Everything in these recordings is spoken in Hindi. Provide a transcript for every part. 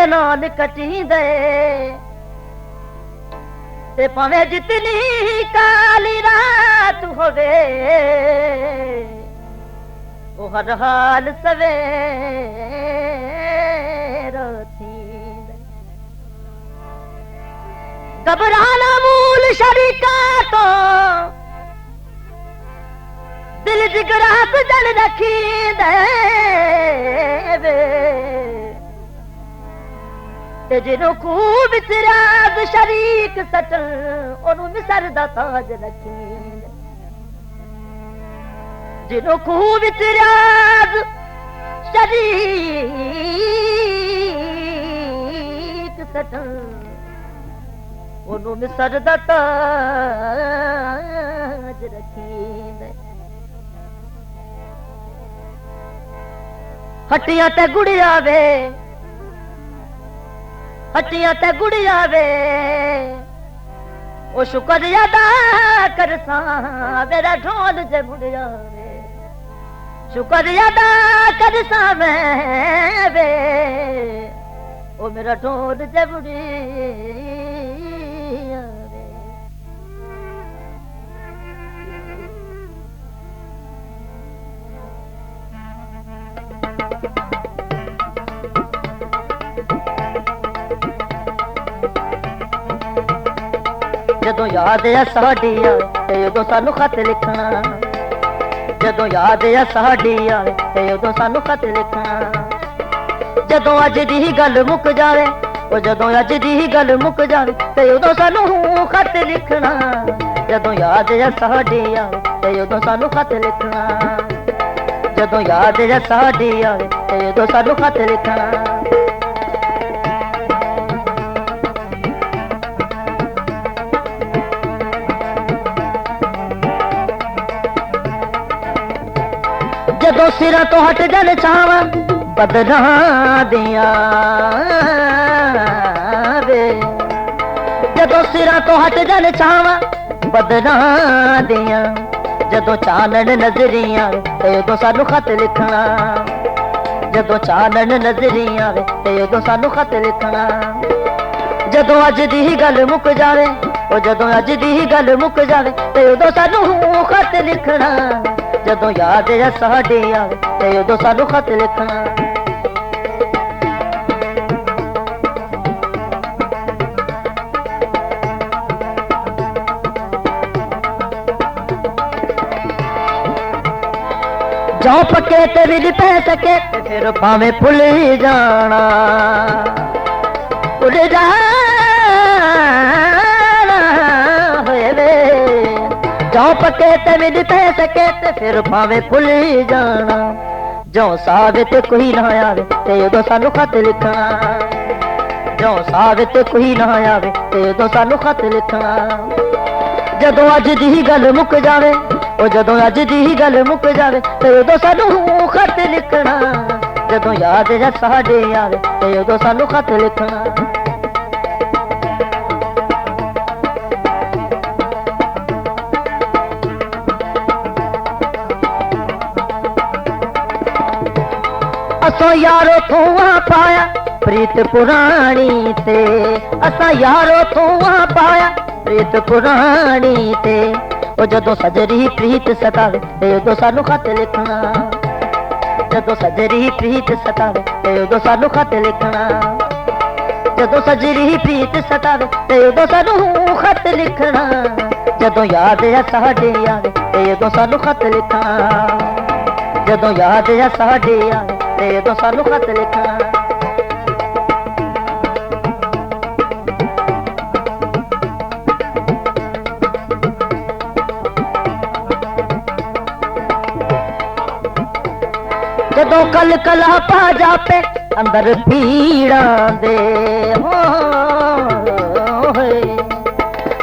नाल कटींदे ते भावें जितनी काली रात होवे वो हर हाल सवेर थींदे। घबराना मूल शरीका तो दिल जिगरात जल रखींदे ते जिन्हों खूब सिराज शरीक सचल ओनू मिसर दा ताज रखींदे। जिन्हों खूब सिराज शरीक सचल ओनू मिसर दा ताज रखींदे। हट्टियां ते गुड़िया वे हट्टियां ते गुड़िया वे ओ शुक्र अदा करसा मेरा ढोल जे मुड़िया वे शुक्र अदा करसा मैं वे ओ मेरा ढोल जे मुड़िया वे। जदों याद है साडी ते उदों सानू खत लिखना जदों याद है साडी ते उदों सानू खत लिखना। जदों अज दी गल मुक जावे ओ जदों अज दी गल मुक जावे ते उदों सानू खत लिखना। जदों याद है साडी ते उदों सानू खत लिखना जदों याद है साडी ते उदों सानू खत लिखना। जदों सिरा तो हट जन छावा बदना दिया वे जदों सिरा तो हट जन छावा बदना दिया। जदों चानन नजरियां ते उदों सानू खत लिखना जदों चानन नजरियां ते उदों सानू खत लिखना। जदों अज दी गल मुक जावे ओ जदों अज दी गल मुक जावे ते उदों सानू खत लिखना। जदों याद है साडी ते उदों सानू खत लिखना। जाओ पक्के ते भी नहीं पै सके ते फिर भावें भुल ही जाना भुल जाना होए वे। जाओ पक्के ते भी नहीं पै सके ते फिर भावें भुल ही जाना। जो सावे ते कोई ना आवे ते उदों सानू खत लिखना जो सावे ते कोई ना आवे ते उदों सानू खत लिखना। जदों अज दी गल मुक जावे ओ जदों अज दी गल मुक जावे ते उदों सानू खत लिखना। जदों याद है साडे आवे ते उदों सानू खत लिखना। असां यारो थोआ पाया प्रीत पुरानी ते असां यारो थोआ पाया प्रीत पुरानी ते। ओ जदों सजरी प्रीत सतावे ते उदों सानू खत लिखना जदों सजरी प्रीत सतावे ते उदों सानू खत लिखना। जदों सजरी प्रीत सतावे ते उदों सानू खत लिखना। जदों याद है साडे आवे ते उदों सानू खत लिखना जदों याद है साडे आवे ते उदों सानू खत लिखना। जदों कल कला पा जापे अंदर पीड़ा दे हो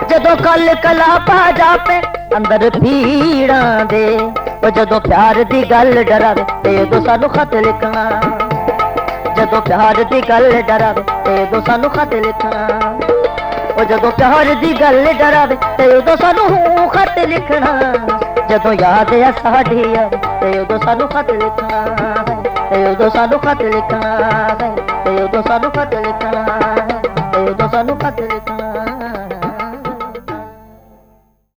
जदों कल कला पा जापे अंदर पीड़ा दे। ओ जदों प्यार दी गल डरावे ते उदों सानू खत लिखना जदों प्यार दी गल डरावे ते उदों सानू खत लिखना। ओ जदों प्यार दी गल डरावे ते उदों सानू खत लिखना। जदों याद है साडी आवे ते उदों सानू खत लिखना ਤੇ ਉਦੋਂ ਸਾਨੂੰ ਖਤ ਲਿਖਣਾ ਹੈ, ਤੇ ਉਦੋਂ ਸਾਨੂੰ ਖਤ ਲਿਖਣਾ ਹੈ, ਤੇ ਉਦੋਂ ਸਾਨੂੰ ਖਤ ਲਿਖਣਾ